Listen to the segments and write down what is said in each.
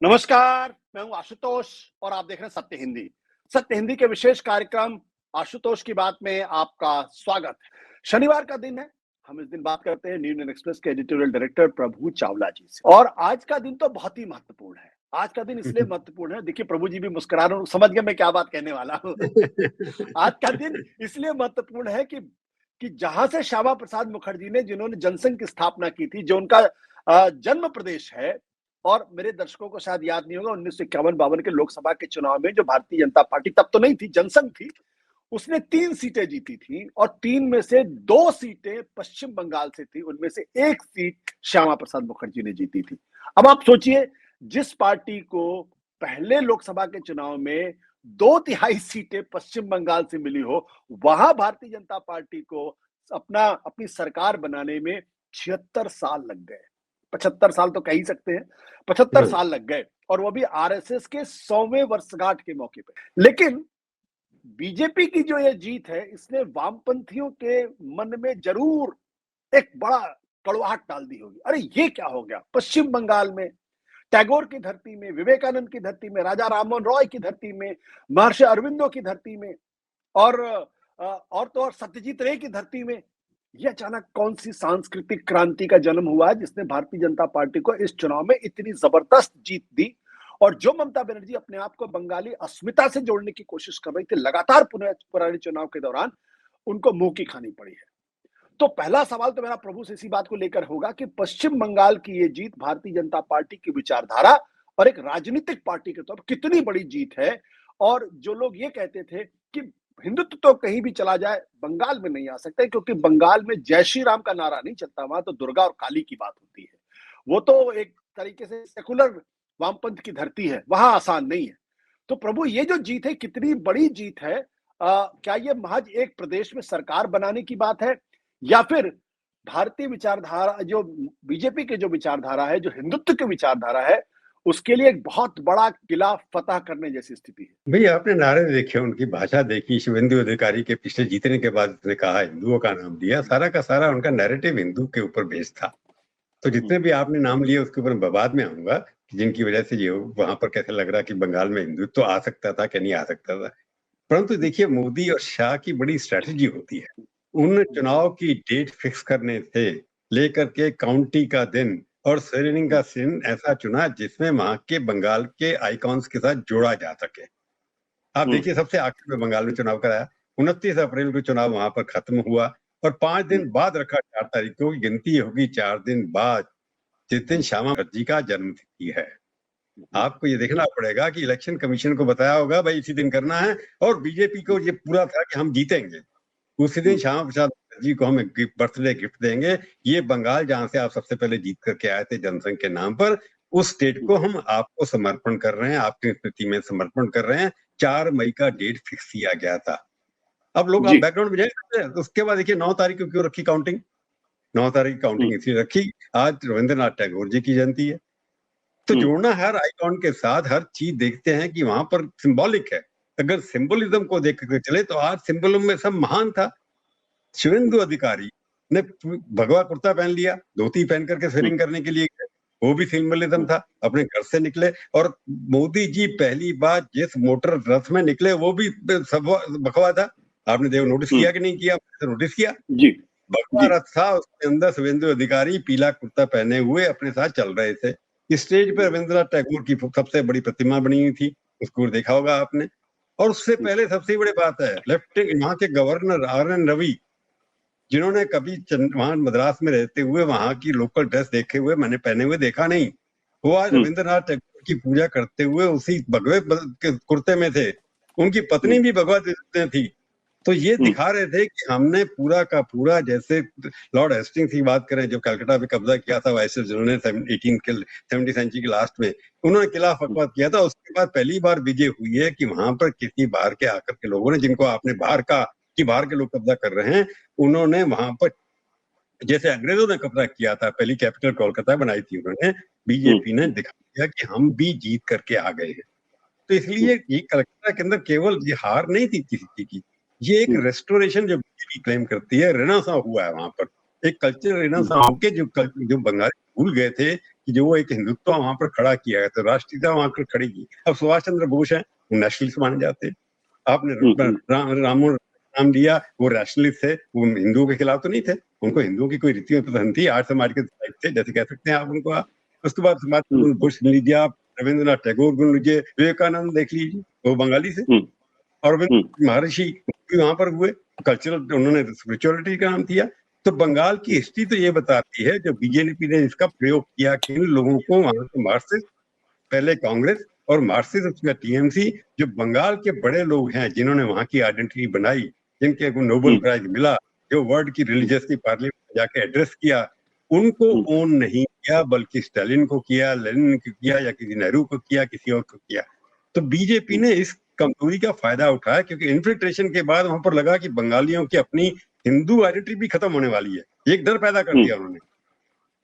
नमस्कार, मैं हूं आशुतोष और आप देख रहे हैं सत्य हिंदी। सत्य हिंदी के विशेष कार्यक्रम आशुतोष की बात में आपका स्वागत है। शनिवार का दिन है। हम इस दिन बात करते हैं न्यू इंडियन एक्सप्रेस के एडिटोरियल डायरेक्टर प्रभु चावला जी से। और आज का दिन तो बहुत ही महत्वपूर्ण है। आज का दिन इसलिए महत्वपूर्ण है, देखिए प्रभु जी भी मुस्कुरा रहे हैं, समझ गए मैं क्या बात कहने वाला हूं। आज का दिन इसलिए महत्वपूर्ण है कि जहां से श्यामा प्रसाद मुखर्जी ने, जिन्होंने जनसंघ की स्थापना की थी, जो उनका जन्म प्रदेश है, और मेरे दर्शकों को शायद याद नहीं होगा 1951-52 के लोकसभा के चुनाव में जो भारतीय जनता पार्टी तब तो नहीं थी, जनसंघ थी, उसने 3 सीटें जीती थी और 3 में से 2 सीटें पश्चिम बंगाल से थी, उनमें से 1 सीट श्यामा प्रसाद मुखर्जी ने जीती थी। अब आप सोचिए, जिस पार्टी को पहले लोकसभा के चुनाव में 2/3 सीटें पश्चिम बंगाल से मिली हो, वहां भारतीय जनता पार्टी को अपनी सरकार बनाने में 76 साल लग गए। 75 साल तो कह ही सकते हैं, 75 साल लग गए, और वो भी आरएसएस के 100वें वर्षगांठ के मौके पे। लेकिन बीजेपी की जो ये जीत है, इसने वामपंथियों के मन में जरूर एक बड़ा कड़वाहट डाल दी होगी। अरे ये क्या हो गया? पश्चिम बंगाल में टैगोर की धरती में, विवेकानंद की धरती में, राजा राममोहन रॉय की धरती में, महर्षि अरविंदो की धरती में, और और तो और सत्यजीत रे की धरती में ये अचानक कौन सी सांस्कृतिक क्रांति का जन्म हुआ है जिसने भारतीय जनता पार्टी को इस चुनाव में इतनी जबरदस्त जीत दी। और जो ममता बनर्जी अपने आप को बंगाली अस्मिता से जोड़ने की कोशिश कर रही थी लगातार पुराने चुनाव के दौरान, उनको मुंह की खानी पड़ी है। तो पहला सवाल तो मेरा प्रभु से इसी बात को लेकर होगा कि पश्चिम बंगाल की ये जीत भारतीय जनता पार्टी की विचारधारा और एक राजनीतिक पार्टी के तौर पर कितनी बड़ी जीत है। और जो लोग ये कहते थे कि हिंदुत्व तो कहीं भी चला जाए, बंगाल में नहीं आ सकता, क्योंकि बंगाल में जय श्री राम का नारा नहीं चलता, वहां तो दुर्गा और काली की बात होती है। वो तो एक तरीके से सेकुलर वामपंथ की धरती है, वहां आसान नहीं है। तो प्रभु ये जो जीत है, कितनी बड़ी जीत है? क्या ये महज एक प्रदेश में सरकार बनाने की बात है, या फिर भारतीय विचारधारा, जो बीजेपी के जो विचारधारा है, जो हिंदुत्व की विचारधारा है, उसके लिए एक बहुत बड़ा किला फतह करने जैसी स्थिति है? भैया आपने नारे देखे, उनकी भाषा देखी। शुभेंदु अधिकारी के पिछले जीतने के बाद उसने कहा, हिंदुओं का नाम दिया, सारा का सारा उनका नैरेटिव हिंदू के ऊपर बेस्ड था। तो जितने भी आपने नाम लिए उसके ऊपर मैं बाद में आऊंगा कि जिनकी वजह से ये वहां पर कैसे लग रहा कि बंगाल में हिंदुत्व तो आ सकता था कि नहीं आ सकता था। परंतु देखिए, मोदी और शाह की बड़ी स्ट्रैटेजी होती है। उन चुनाव की डेट फिक्स करने से लेकर के काउंटी का दिन और स्वेरिंग का दिन ऐसा चुना जिसमें वहां के बंगाल के आइकॉन्स के साथ जोड़ा जा सके। आप देखिए, सबसे आखिर में बंगाल में चुनाव कराया, 29 अप्रैल को चुनाव वहां पर खत्म हुआ और 5 दिन बाद रखा, 4 तारीख को गिनती होगी, 4 दिन बाद, जिस दिन श्यामा मुखर्जी का जन्मतिथि है। आपको ये देखना पड़ेगा कि इलेक्शन कमीशन को बताया होगा भाई इसी दिन करना है, और बीजेपी को ये पूरा था कि हम जीतेंगे, उसी दिन श्यामा प्रसाद मुखर्जी को हम बर्थडे गिफ्ट देंगे। ये बंगाल जहां से आप सबसे पहले जीत करके आए थे जनसंघ के नाम पर, उस स्टेट को हम आपको समर्पण कर रहे हैं, आपकी स्मृति में समर्पण कर रहे हैं। 4 मई का डेट फिक्स किया गया था। अब लोग आप बैकग्राउंड में जाएंगे, उसके बाद देखिए 9 तारीख को क्यों रखी काउंटिंग। 9 तारीख काउंटिंग इसलिए रखी, आज रविंद्रनाथ टैगोर जी की जयंती है। तो जोड़ना, हर आइकॉन के साथ हर चीज देखते हैं कि वहां पर सिंबॉलिक है। अगर सिंबलिज्म को देख कर चले तो आज सिंबलिज्म में सब महान था। शुभेंदु अधिकारी ने भगवा कुर्ता पहन लिया, धोती पहन करके स्वेरिंग करने के लिए, वो भी सिंबलिज्म था। अपने घर से निकले, और मोदी जी पहली बार जिस मोटर रथ में निकले वो भी भगवा था। आपने देखो, नोटिस किया कि नहीं किया? नोटिस किया जी। भगवा रथ था, उसके अंदर शुभेंदु अधिकारी पीला कुर्ता पहने हुए अपने साथ चल रहे थे। स्टेज पर रविंद्रनाथ टैगोर की सबसे बड़ी प्रतिमा बनी हुई थी, उसको देखा होगा आपने। और उससे पहले सबसे बड़ी बात है, लेफ्टिनेंट वहां के गवर्नर RN रवि, जिन्होंने कभी वहां मद्रास में रहते हुए वहां की लोकल ड्रेस देखे हुए मैंने पहने हुए देखा नहीं, वो आज रविंद्रनाथ टैगोर की पूजा करते हुए उसी भगवे कुर्ते में थे। उनकी पत्नी भी भगवा थी। तो ये दिखा रहे थे कि हमने पूरा का पूरा, जैसे लॉर्ड हेस्टिंग्स की बात करें जो कलकत्ता पे कब्जा किया था वाइसरॉय ने 70 सेंचुरी के लास्ट में, उन्होंने किला फतवा किया था। उसके बाद पहली बार विजय हुई है कि वहां पर किसी बाहर के आकर के लोगों ने, जिनको आपने बाहर के लोग कब्जा कर रहे हैं, उन्होंने वहां पर, जैसे अंग्रेजों ने कब्जा किया था, पहली कैपिटल कोलकाता बनाई थी उन्होंने, बीजेपी ने दिखा दिया कि हम भी जीत करके आ गए हैं। तो इसलिए ये कलकत्ता के अंदर केवल ये हार नहीं थी किसी की, ये एक रेस्टोरेशन जो बीजेपी क्लेम करती है, रेनेसां हुआ है वहां पर, एक कल्चरल रेनेसां होके जो बंगाली भूल गए थे कि जो वो एक हिंदुत्व वहां पर खड़ा किया गया, तो राष्ट्रीयता वहां पर खड़ी की। अब सुभाष चंद्र बोस है, वो नेशनलिस्ट माने जाते हैं। आपने नाम लिया, वो रैशनलिस्ट थे, वो हिंदुओं के खिलाफ तो नहीं थे, उनको हिंदुओं की कोई रीति पसंद थी, आर्य समाज के थे, जैसे कह सकते हैं आप उनको। उसके बाद बुश लीजिए, आप रविंद्रनाथ टैगोर को लीजिए, विवेकानंद देख लीजिए, वो बंगाली से, और महर्षि वहां पर हुए, कल्चरल, उन्होंने स्पिरिचुअलिटी का नाम दिया। तो बंगाल की हिस्ट्री तो ये बताती है, जो बीजेपी ने इसका प्रयोग किया कि इन लोगों को वहां से मार्क्सिस्ट, पहले कांग्रेस और मार्क्सिस्ट, उसके बाद टीएमसी, जो बंगाल के बड़े लोग हैं जिन्होंने वहां की आइडेंटिटी बनाई, जिनके को नोबेल प्राइज मिला, जो वर्ल्ड की रिलीजियस की पार्लियामेंट में जाके एड्रेस किया, उनको ओन नहीं किया, बल्कि स्टालिन को किया, लेनिन को किया, या किसी नेहरू को किया, किसी और को किया। तो बीजेपी ने इस कमजोरी का फायदा उठाया, क्योंकि इन्फिल्ट्रेशन के बाद वहां पर लगा कि बंगालियों की अपनी हिंदू आइडेंटिटी भी खत्म होने वाली है, एक डर पैदा कर दिया उन्होंने।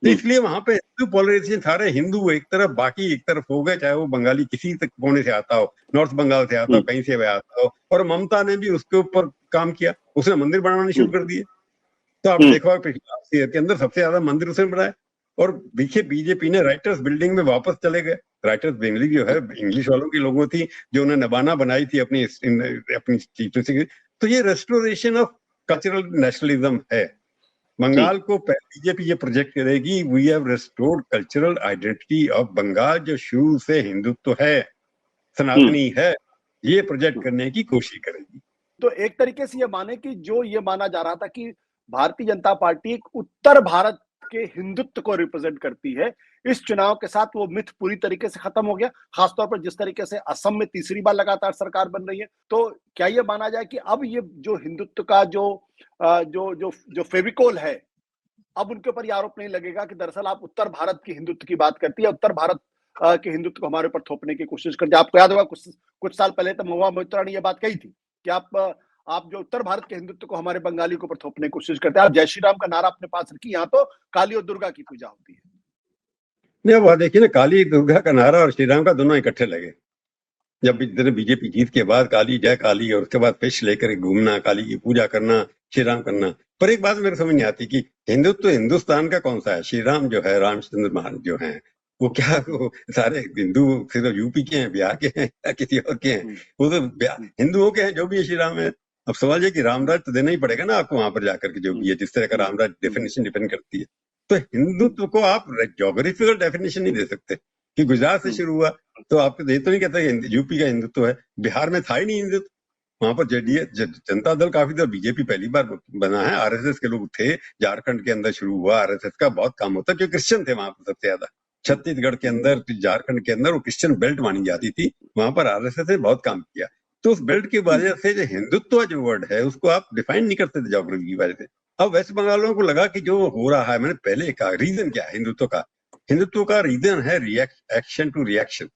तो इसलिए वहां पे हिंदू पोलराइजेशन, सारे हिंदू एक तरफ, बाकी एक तरफ हो गए, चाहे वो बंगाली किसी तक कोने से आता हो, नॉर्थ बंगाल से आता हो, कहीं से वह आता हो। और ममता ने भी उसके ऊपर काम किया, उसने मंदिर बनाने शुरू कर दिए। तो आप देखो पिछले ईयर के अंदर सबसे ज्यादा मंदिर उसने बनाए। और देखिए बीजेपी ने राइटर्स बिल्डिंग में वापस चले गए। राइटर्स बिल्डिंग जो है इंग्लिश वालों की लोगों थी, जो उन्हें नबाना बनाई थी अपनी अपनी। तो ये रेस्टोरेशन ऑफ कल्चरल नेशनलिज्म है। बंगाल को बीजेपी ये प्रोजेक्ट करेगी, we have restored cultural identity of Bengal, जो शुरू से हिंदुत्व है, सनातनी है, ये प्रोजेक्ट करने की कोशिश करेगी। तो एक तरीके से ये माने कि जो ये माना जा रहा था कि भारतीय जनता पार्टी एक उत्तर भारत के हिंदुत्व को रिप्रेजेंट करती है, इस चुनाव के साथ वो मिथ पूरी तरीके से खत्म हो गया। खासतौर पर जिस तरीके से असम में तीसरी बार लगातार सरकार बन रही है, तो क्या ये माना जाए कि अब ये जो हिंदुत्व का जो फेविकोल है, अब उनके ऊपर ये आरोप नहीं लगेगा कि दरअसल आप उत्तर भारत की हिंदुत्व की बात करती है, उत्तर भारत के हिंदुत्व को हमारे ऊपर थोपने की कोशिश करते हैं। आपको याद होगा कुछ साल पहले तो महुआ मोइत्रा ने ये बात कही थी कि आप जो उत्तर भारत के हिंदुत्व को हमारे बंगाली के ऊपर थोपने की कोशिश करते हैं। आप जय श्री राम का नारा अपने पास रखिए, यहाँ तो काली और दुर्गा की पूजा होती है। नहीं, वह देखिए ना, काली दुर्गा का नारा और श्री राम का दोनों इकट्ठे लगे। जब बीजेपी जीत के बाद काली जय काली, और उसके बाद फिश लेकर घूमना, काली की पूजा करना, श्री राम करना। पर एक बात मेरे समझ नहीं आती कि हिंदुत्व हिंदुस्तान का कौन सा है? श्री राम जो है, रामचंद्र महाराज जो हैं, वो क्या वो सारे हिंदू सिर्फ यूपी के हैं, बिहार के हैं, या किसी और के हैं? वो तो हिंदुओं के हैं जो भी है, श्री राम है। अब सवाल ये कि रामराज तो देना ही पड़ेगा ना आपको वहां पर जाकर के, जो भी है, जिस तरह का रामराज डेफिनेशन डिपेंड करती है। तो हिंदुत्व को आप ज्योग्राफिकल डेफिनेशन नहीं दे सकते कि गुजरात से शुरू हुआ, तो आपको ये तो नहीं कहता कि यूपी का हिंदुत्व है। बिहार में था ही नहीं हिंदुत्व, वहां पर जेडीएस जनता दल काफी देर, बीजेपी पहली बार बना है, आरएसएस के लोग थे, झारखंड के अंदर शुरू हुआ, आरएसएस का बहुत काम होता है क्योंकि क्रिश्चियन थे वहां पर सबसे ज्यादा। छत्तीसगढ़ के अंदर, झारखंड के अंदर वो क्रिश्चियन बेल्ट मानी जाती थी, वहां पर आरएसएस ने बहुत काम किया। तो उस बेल्ट की वजह से जो हिंदुत्व जो वर्ड है, उसको आप डिफाइन नहीं करते थे ज्योग्राफी की वजह से। अब वेस्ट बंगालियों को लगा कि जो हो रहा है, मैंने पहले कहा रीजन क्या है हिंदुत्व का? हिंदुत्व का रीजन है एक्शन टू रिएक्शन।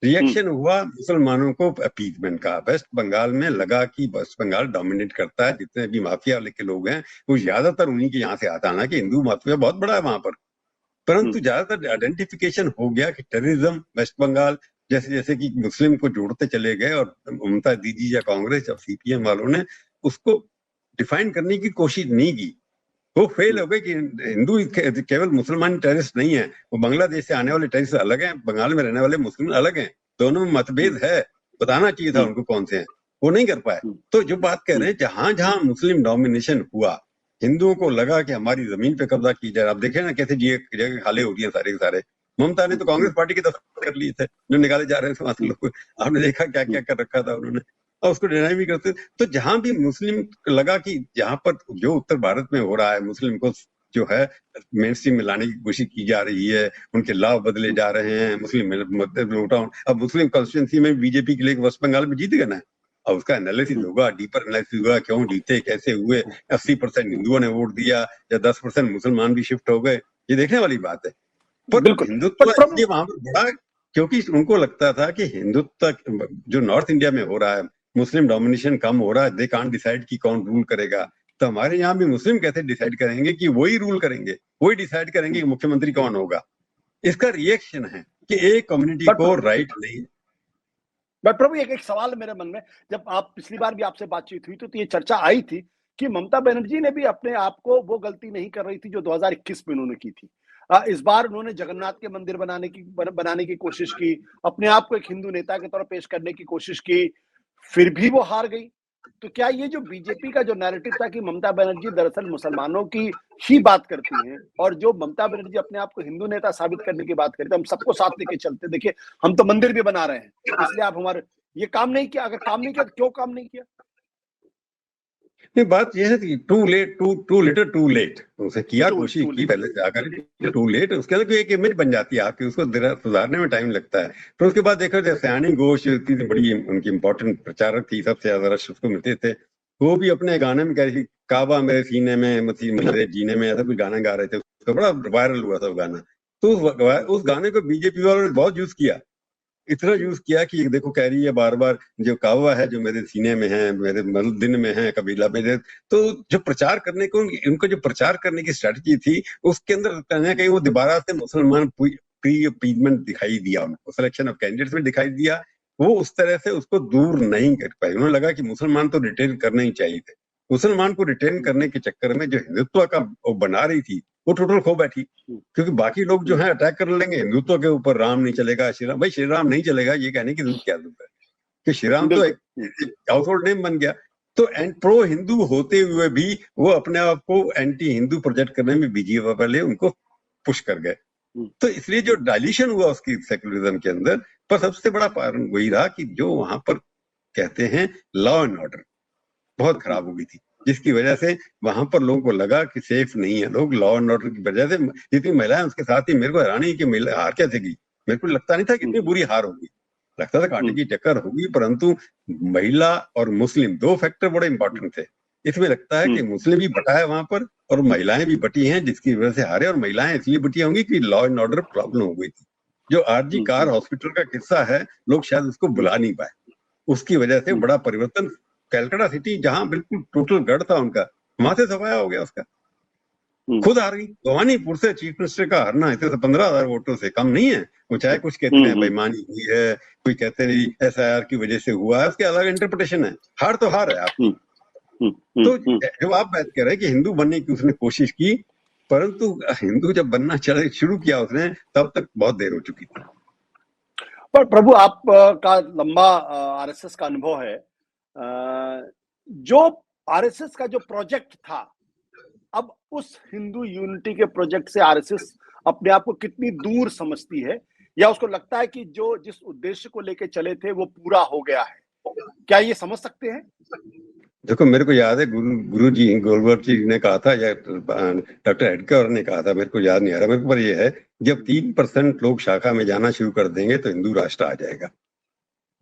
रिएक्शन हुआ मुसलमानों को अपीजमेंट का। वेस्ट बंगाल में लगा कि वेस्ट बंगाल डोमिनेट करता है, जितने भी माफिया के लोग हैं वो ज्यादातर उन्हीं के यहाँ से आता है ना, कि हिंदू माफिया बहुत बड़ा है वहां पर। परंतु ज्यादातर आइडेंटिफिकेशन हो गया कि टेररिज्म वेस्ट बंगाल, जैसे जैसे कि मुस्लिम को जोड़ते चले गए, और ममता दीदी या कांग्रेस या सीपीएम वालों ने उसको डिफाइन करने की कोशिश नहीं की, वो फेल हो गए कि हिंदू केवल मुसलमान टेररिस्ट नहीं है, वो बांग्लादेश से आने वाले टेररिस्ट अलग हैं, बंगाल में रहने वाले मुस्लिम अलग हैं, दोनों में मतभेद है। बताना चाहिए था उनको कौन से हैं, वो नहीं कर पाए। तो जो बात कह रहे हैं, जहां जहां मुस्लिम डोमिनेशन हुआ, हिंदुओं को लगा कि हमारी जमीन पे कब्जा की जाए। आप देखें ना कैसे जगह खाली हो रही है सारे के सारे। ममता ने तो कांग्रेस पार्टी के दफ्तर कर लिए थे जो निकाले जा रहे थे वहां से लोग, आपने देखा क्या क्या कर रखा था उन्होंने, और उसको डिनाई भी करते। तो जहां भी मुस्लिम लगा कि जहां पर जो उत्तर भारत में हो रहा है, मुस्लिम को जो है मेन स्ट्रीम में लाने की कोशिश की जा रही है, उनके लाभ बदले जा रहे हैं, मुस्लिम अब मुस्लिम कॉन्स्टिट्यूंसी में बीजेपी के लिए वेस्ट बंगाल में जीत गए ना, अब उसका एनालिसिस होगा, डीपर एनालिसिस होगा, क्यों जीते, कैसे हुए, 80% हिंदुओं ने वोट दिया या 10% मुसलमान भी शिफ्ट हो गए, ये देखने वाली बात है। पर हिंदुत्व इसलिए वहां पर बड़ा, क्योंकि उनको लगता था कि हिंदुत्व जो नॉर्थ इंडिया में हो रहा है, मुस्लिम डोमिनेशन कम हो रहा है, दे कांट डिसाइड कि कौन रूल करेगा। तो हमारे यहाँ भी मुस्लिम कैसे डिसाइड करेंगे कि वही रूल करेंगे, वही डिसाइड करेंगे कि मुख्यमंत्री कौन होगा। इसका रिएक्शन है कि एक कम्युनिटी को राइट नहीं। बट प्रभु एक सवाल मेरे मन में, जब आप पिछली बार भी आपसे बातचीत हुई तो ये चर्चा आई थी कि ममता बनर्जी ने भी अपने आप को वो गलती नहीं कर रही थी जो 2021 में उन्होंने की थी। इस बार उन्होंने जगन्नाथ के मंदिर बनाने की कोशिश की, अपने आप को एक हिंदू नेता के तौर पर पेश करने की कोशिश की, फिर भी वो हार गई। तो क्या ये जो बीजेपी का जो नैरेटिव था कि ममता बनर्जी दरअसल मुसलमानों की ही बात करती हैं, और जो ममता बनर्जी अपने आप को हिंदू नेता साबित करने की बात करते, हम सबको साथ लेके चलते, देखिए हम तो मंदिर भी बना रहे हैं, इसलिए आप हमारे, ये काम नहीं किया। अगर काम नहीं किया तो क्यों काम नहीं किया? नहीं, बात यह है कि टू लिटिल टू लेट। उसे किया, कोशिश की लेट। पहले जाकर, टू लेट। उसके अंदर एक इमेज बन जाती है आपकी, उसको सुधारने में टाइम लगता है। फिर उसके बाद देखो, जैसे सयानी घोष इतनी बड़ी उनकी इंपॉर्टेंट प्रचारक थी, सबसे ज्यादा रश उसको मिलते थे, वो भी अपने गाने में कह रही थी, काबा मेरे सीने में, मेरे जीने में, ऐसा कुछ गाना गा रहे थे। उसका बड़ा वायरल हुआ था वो गाना। तो उस गाने को बीजेपी वालों ने बहुत यूज किया, इतना यूज किया कि देखो कह रही है बार बार, जो कावा है जो मेरे सीने में है, मेरे दिन में है, कबीला मेरे। तो जो प्रचार करने को, उनको जो प्रचार करने की स्ट्रेटजी थी, उसके अंदर कहीं ना कहीं वो दोबारा से मुसलमान प्री अपीजमेंट दिखाई दिया, उनको सिलेक्शन ऑफ कैंडिडेट्स में दिखाई दिया। वो उस तरह से उसको दूर नहीं कर पाए। उन्हें लगा कि मुसलमान तो रिटेन करने ही चाहिए थे। मुसलमान को रिटेन करने के चक्कर में जो हिंदुत्व का वो बना रही थी, वो टोटल खो बैठी। क्योंकि बाकी लोग जो है अटैक कर लेंगे हिंदुत्व के ऊपर, राम नहीं चलेगा, श्री राम, भाई श्री राम नहीं चलेगा ये कहने की जरूरत क्या है कि श्री राम तो एक हाउस होल्ड नेम बन गया। तो प्रो हिंदू होते हुए भी वो अपने आप को एंटी हिंदू प्रोजेक्ट करने में बिजी हुआ, पहले उनको पुश कर गए। तो इसलिए जो डायल्यूशन हुआ उसकी सेकुलरिज्म के अंदर, पर सबसे बड़ा कारण वही रहा कि जो वहां पर कहते हैं लॉ एंड ऑर्डर बहुत खराब हो गई थी, जिसकी वजह से वहां पर लोगों को लगा कि सेफ नहीं है। लोग लॉ एंड ऑर्डर की वजह से, जितनी महिलाएं उसके साथ ही, मेरे को हैरानी कि हार कैसे गई। मेरे को लगता नहीं था कि इतनी बुरी हार होगी, लगता था कांटे की टक्कर होगी, परंतु महिला और मुस्लिम दो फैक्टर बड़े इंपॉर्टेंट थे। इसमें लगता है कि मुस्लिम भी बटा है वहां पर और महिलाएं भी बटी हैं, जिसकी वजह से हारे। और महिलाएं इसलिए बटी होंगी कि लॉ एंड ऑर्डर प्रॉब्लम हो गई थी। जो आरजी कार हॉस्पिटल का किस्सा है, लोग शायद उसको भुला नहीं पाए, उसकी वजह से बड़ा परिवर्तन। कैलकाटा सिटी जहां बिल्कुल टोटल गढ़ था उनका, वहां से सफाया हो गया उसका, खुद हार गई। भवानीपुर से चीफ मिनिस्टर का हारना इतने 15,000 वोटों से कम नहीं है। वो चाहे कुछ कहते हैं बेईमानी हुई है, कोई कहते हैं SIR की वजह से हुआ है, उसके अलग इंटरप्रिटेशन है। हार तो हार है आपकी। तो जब आप बात कर रहे हैं कि हिंदू बनने की उसने कोशिश की, परंतु हिंदू जब बनना शुरू किया उसने, तब तक बहुत देर हो चुकी थी। पर प्रभु, आप का लंबा RSS का अनुभव है, जो RSS का जो प्रोजेक्ट था, अब उस हिंदू यूनिटी के प्रोजेक्ट से RSS अपने आप को कितनी दूर समझती है, या उसको लगता है कि जो जिस उद्देश्य को लेके चले थे वो पूरा हो गया है? क्या ये समझ सकते हैं? देखो, मेरे को याद है गुरु जी गोलवर्थ जी ने कहा था, या डॉक्टर हेडकर ने कहा था, मेरे को याद नहीं आ रहा मेरे को, पर ये है, जब 3% लोग शाखा में जाना शुरू कर देंगे तो हिंदू राष्ट्र आ जाएगा।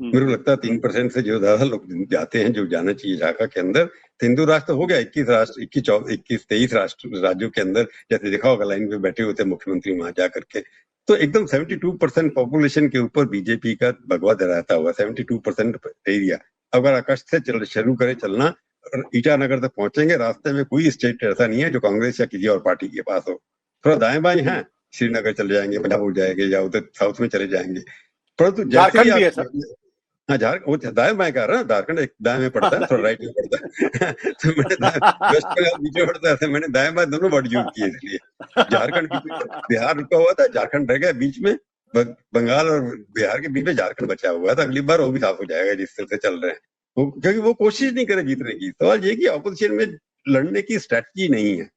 मेरे को लगता है 3% से जो ज्यादा लोग जाते हैं, जो जाना चाहिए शाखा के अंदर, तो हिंदू राष्ट्र हो गया। 21 राष्ट्र, 23 राज्यों के अंदर, जैसे देखा होगा लाइन पे बैठे होते मुख्यमंत्री वहां जा करके। तो एकदम 72% पॉपुलेशन के ऊपर बीजेपी का भगवा रहता हुआ, 72% एरिया। अगर आकाश से शुरू करे चलना, ईटानगर तक पहुंचेंगे, रास्ते में कोई स्टेट ऐसा नहीं है जो कांग्रेस या किसी और पार्टी के पास हो। थोड़ा दाएं बाएं है, श्रीनगर चले जाएंगे, पंजाब हो जाएंगे, या उधर साउथ में चले जाएंगे। परंतु जैसे ही आप, हाँ, झारखंड दाएं बाएं कर रहा है, झारखंड एक दाएं में पड़ता है, थोड़ा राइट में पड़ता है। तो मैंने वेस्ट बंगाल बीच में पड़ता है, मैंने दाएं बाएं दोनों वर्ड यूज किए। इसलिए झारखंड की बिहार रुका हुआ था, झारखंड रह गया बीच में, बंगाल और बिहार के बीच में झारखंड बचा हुआ था। अगली बार वो भी साफ हो जाएगा जिस तरह से चल रहे हैं, क्योंकि वो कोशिश नहीं करे जीतने की। सवाल ये कि ऑपोजिशन में लड़ने की स्ट्रेटजी नहीं है,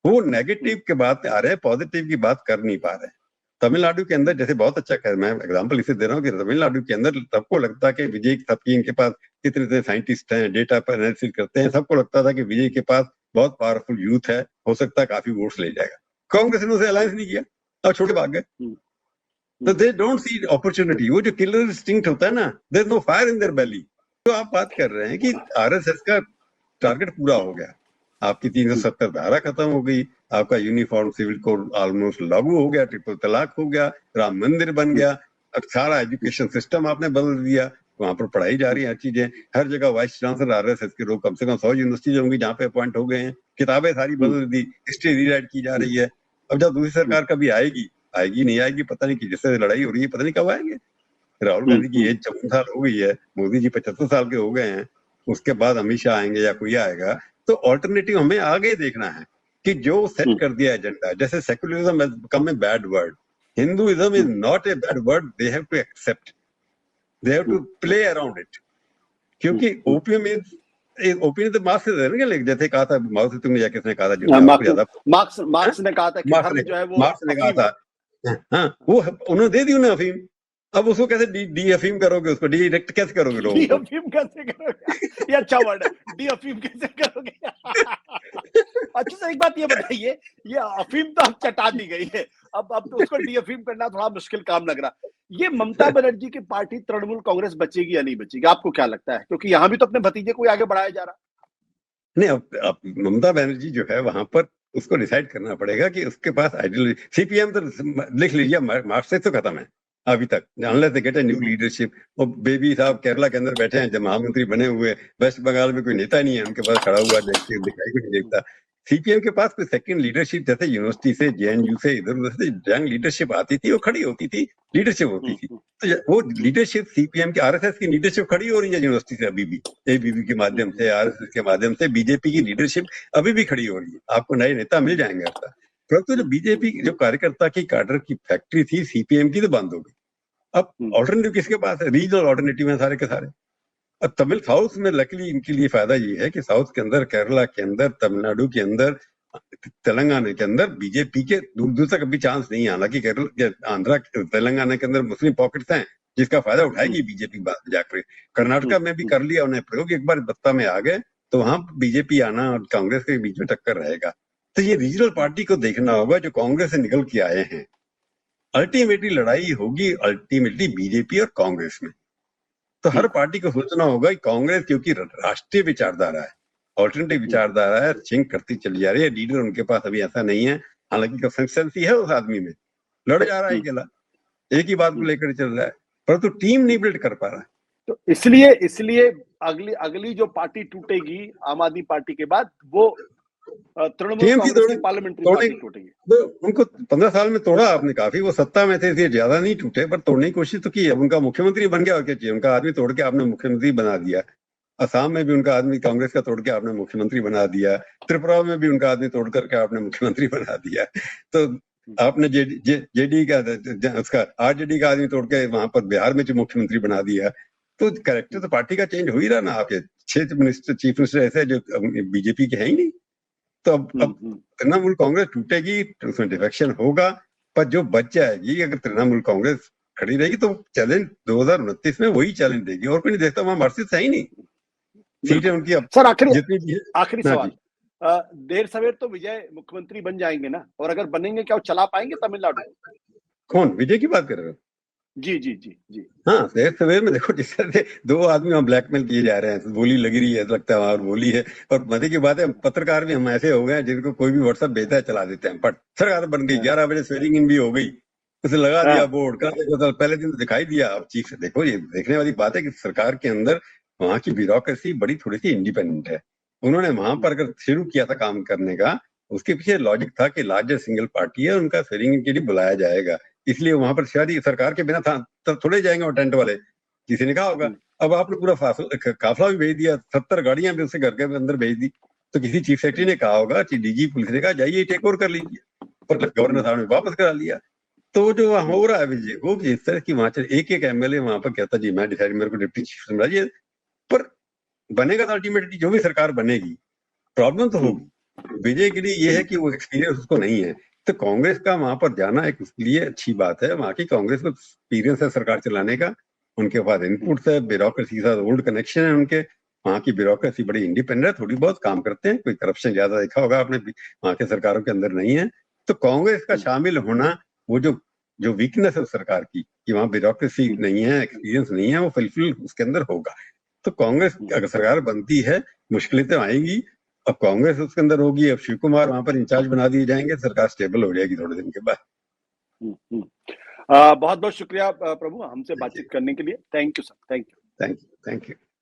वो नेगेटिव के बात आ रहे हैं, पॉजिटिव की बात कर नहीं पा रहे हैं। तमिलनाडु के अंदर जैसे बहुत अच्छा, मैं एग्जांपल इसे दे रहा हूँ कि तमिलनाडु के अंदर सबको लगता कि विजय सबकी, इनके पास कितने साइंटिस्ट हैं, डेटा पर एनालिसिस करते हैं, सबको लगता था कि विजय के पास बहुत पावरफुल यूथ है, हो सकता है काफी वोट्स ले जाएगा। कांग्रेस ने उसे अलायंस नहीं किया और छोटे भाग गए। तो दे डोंट सी अपॉर्चुनिटी। वो जो किलर इंस्टिंक्ट होता है ना, there no fire in their belly. तो आप बात कर रहे हैं कि RSS का टारगेट पूरा हो गया, आपकी 370 धारा खत्म हो गई, आपका यूनिफॉर्म सिविल कोड ऑलमोस्ट लागू हो गया, ट्रिपल तलाक हो गया, राम मंदिर बन गया, सारा एजुकेशन सिस्टम आपने बदल दिया, वहां पर पढ़ाई जा रही है, हर चीजें, हर जगह वाइस चांसलर RSS के लोग, कम से कम 100 यूनिवर्सिटी होंगी जहाँ पे अपॉइंट हो गए हैं, किताबें सारी बदल दी, हिस्ट्री रीराइट की जा रही है। अब जब दूसरी सरकार कभी आएगी नहीं आएगी पता नहीं, कि जिससे लड़ाई हो रही है पता नहीं कब आएंगे। राहुल गांधी की एज 54 साल हो गई है, मोदी जी 75 साल के हो गए हैं, उसके बाद अमित शाह आएंगे या कोई आएगा। तो ऑल्टरनेटिव हमें आगे देखना है। कि जो सेट कर दिया एजेंडा, जैसे secularism has become a bad word, Hinduism is not a bad word, they have to accept, they have to play around it, क्योंकि ओपियम इज ओपिनियन तो मार्क्स से है ना, जैसे कहा था माओ से तुंग या किसने कहा था, जो मार्क्स ने कहा था कि धर्म जो है वो मार्क्स ने कहा था, हाँ वो उन्होंने दे दी उन्हें अफीम, अब उसको कैसे डी अफीम करोगे, उसको डी-एडिक्ट कैसे करोगे लोगों को? डी अफीम कैसे करोगे, ये अच्छा वर्ड है, डी अफीम कैसे करोगे। अच्छा सर एक बात ये बताइए, ये अफीम तो अब चटा दी गई है, अब तो उसको डी अफीम करना थोड़ा मुश्किल काम लग रहा। ये ममता बनर्जी की पार्टी तृणमूल कांग्रेस बचेगी या नहीं बचेगी, आपको क्या लगता है? क्योंकि यहाँ भी तो अपने भतीजे को आगे बढ़ाया जा रहा। नहीं, अब ममता बनर्जी जो है वहां पर उसको डिसाइड करना पड़ेगा कि उसके पास आइडियोलॉजी, सीपीएम तो लिख लीजिए मार्क्सिस्ट तो खत्म है अभी तक, unless they get a new leadership. और बेबी साहब केरला के अंदर बैठे हैं, जब महामंत्री बने हुए, वेस्ट बंगाल में कोई नेता नहीं है उनके पास खड़ा हुआ, दिखाई भी नहीं देता। सीपीएम के पास कोई सेकंड लीडरशिप, जैसे यूनिवर्सिटी से, जेएनयू से, इधर उधर से जंग लीडरशिप आती थी, वो खड़ी होती थी, लीडरशिप होती थी। तो वो लीडरशिप सीपीएम की, आरएसएस की लीडरशिप खड़ी हो रही है यूनिवर्सिटी से अभी भी, एबीवी के माध्यम से, आरएसएस के माध्यम से, बीजेपी की लीडरशिप अभी भी खड़ी हो रही है। आपको नए नेता मिल जाएंगे ऐसा, परंतु जो बीजेपी जो कार्यकर्ता की काडर की फैक्ट्री थी सीपीएम की, तो बंद हो गई। अब ऑल्टरनेटिव किसके पास है? रीजनल ऑल्टरनेटिव है सारे के सारे। अब तमिल साउथ में लकीली इनके लिए फायदा ये है कि साउथ के अंदर, केरला के अंदर, तमिलनाडु के अंदर, तेलंगाना के अंदर बीजेपी के दूर दूर तक अभी चांस नहीं है। हालांकि आंध्रा, तेलंगाना के अंदर मुस्लिम पॉकेट्स हैं जिसका फायदा उठाएगी बीजेपी बाद में जाकर। कर्नाटका में भी कर लिया उन्हें प्रयोग, एक बार सत्ता में आ गए तो वहां बीजेपी आना और कांग्रेस के बीच में टक्कर रहेगा। तो ये रीजनल पार्टी को देखना होगा जो कांग्रेस से निकल के आए हैं। अल्टीमेटली लड़ाई होगी अल्टीमेटली बीजेपी और कांग्रेस में। तो हर पार्टी को सोचना होगा कि कांग्रेस क्योंकि राष्ट्रीय विचारधारा है, ऑल्टरनेटिव विचारधारा है, चिंग करती चली जा रही है, लीडर उनके पास अभी ऐसा नहीं है, हालांकि कंसिस्टेंसी है उस आदमी में, लड़ जा रहा है अकेला, एक ही बात को लेकर चल रहा है, परंतु टीम नहीं बिल्ड कर पा रहा है। तो इसलिए अगली जो पार्टी टूटेगी आम आदमी पार्टी के बाद, वो तृणमूल कांग्रेस की पार्लियामेंट्री पार्टी टूटेगी। तो उनको 15 साल में तोड़ा आपने काफी, वो सत्ता में थे इसलिए ज्यादा नहीं टूटे, पर तोड़ने की कोशिश तो की है। उनका मुख्यमंत्री बन गया और क्या चाहिए, उनका आदमी तोड़ के आपने मुख्यमंत्री बना दिया। असम में भी उनका आदमी कांग्रेस का तोड़ के आपने मुख्यमंत्री बना दिया, त्रिपुरा में भी उनका आदमी तोड़ करके आपने मुख्यमंत्री बना दिया। तो आपने जेडी का, उसका आरजेडी का आदमी तोड़ के वहां पर बिहार में जो मुख्यमंत्री बना दिया। तो कैरेक्टर तो पार्टी का चेंज हो ही रहा ना। आपके 6 मिनिस्टर, चीफ मिनिस्टर ऐसे जो बीजेपी के है ही नहीं। तो अब तृणमूल कांग्रेस टूटेगी तो उसमें डिफेक्शन होगा, पर जो बच जाएगी, अगर तृणमूल कांग्रेस खड़ी रहेगी तो चैलेंज 2029 में वही चैलेंज देगी, और कोई नहीं देखता। वहां मार्क्सिस्ट है ही नहीं, सीटें उनकी अब सर आखिरी सवाल, देर सवेर तो विजय मुख्यमंत्री बन जाएंगे ना, और अगर बनेंगे क्या वो चला पाएंगे तमिलनाडु? कौन, विजय की बात कर रहे हो? जी जी जी जी हाँ, देर सवेर में देखो जिस तरह से 2 आदमी वहां ब्लैकमेल किए जा रहे हैं, बोली लगी रही है, लगता है वहां बोली है। और मजे की बात है, पत्रकार भी हम ऐसे हो गए जिनको कोई भी व्हाट्सएप भेजता है चला देते हैं, बट सरकार बन गई, 11 बजे स्वेरिंग इन भी हो गई, उसे लगा दिया बोर्ड का, देखो पहले दिन तो दिखाई दिया। अब चीफ से देखो, ये देखने वाली बात है कि सरकार के अंदर वहां की ब्यूरोक्रेसी बड़ी थोड़ी सी इंडिपेंडेंट है। उन्होंने वहां पर अगर शुरू किया था काम करने का, उसके पीछे लॉजिक था कि लार्जेस्ट सिंगल पार्टी है, उनका स्वेरिंग इन के लिए बुलाया जाएगा, इसलिए वहां पर शायद सरकार के बिना था तब थोड़े जाएंगे वो टेंट वाले, किसी ने कहा होगा। अब आपने पूरा काफिला भी भेज दिया, 70 गाड़ियां भी उसके घर के अंदर भेज दी, तो किसी चीफ सेक्रेटरी ने कहा होगा कि डीजी पुलिस ने कहा जाइए टेक ओवर कर लीजिए, पर गवर्नर साहब ने वापस करा लिया। तो जो वहां हो रहा है विजय, वो इस तरह की वहां एक एमएलए वहां पर कहता जी मैं डिसाइड, मेरे को डिप्टी चीफ से मिलाइए, पर बनेगा तो अल्टीमेटली जो भी सरकार बनेगी प्रॉब्लम तो होगी। विजय के लिए ये है कि वो एक्सपीरियंस उसको नहीं है, तो कांग्रेस का वहां पर जाना एक उसके लिए अच्छी बात है। वहां की कांग्रेस को एक्सपीरियंस है सरकार चलाने का, उनके पास इनपुट्स है, ब्यूरोक्रेसी के साथ ओल्ड कनेक्शन है उनके, वहां की ब्यूरोक्रेसी बड़ी इंडिपेंडेंट है, थोड़ी बहुत काम करते हैं, कोई करप्शन ज्यादा देखा होगा आपने वहां के सरकारों के अंदर नहीं है। तो कांग्रेस का शामिल होना, वो जो वीकनेस है सरकार की कि वहां ब्यूरोक्रेसी नहीं है, एक्सपीरियंस नहीं है, वो फुलफिल उसके अंदर होगा। तो कांग्रेस अगर सरकार बनती है, मुश्किलें तो आएंगी, अब कांग्रेस उसके अंदर होगी, अब शिव कुमार वहां पर इंचार्ज बना दिए जाएंगे, सरकार स्टेबल हो जाएगी थोड़े दिन के बाद। बहुत बहुत शुक्रिया प्रभु हमसे बातचीत करने के लिए। Thank you sir, thank you.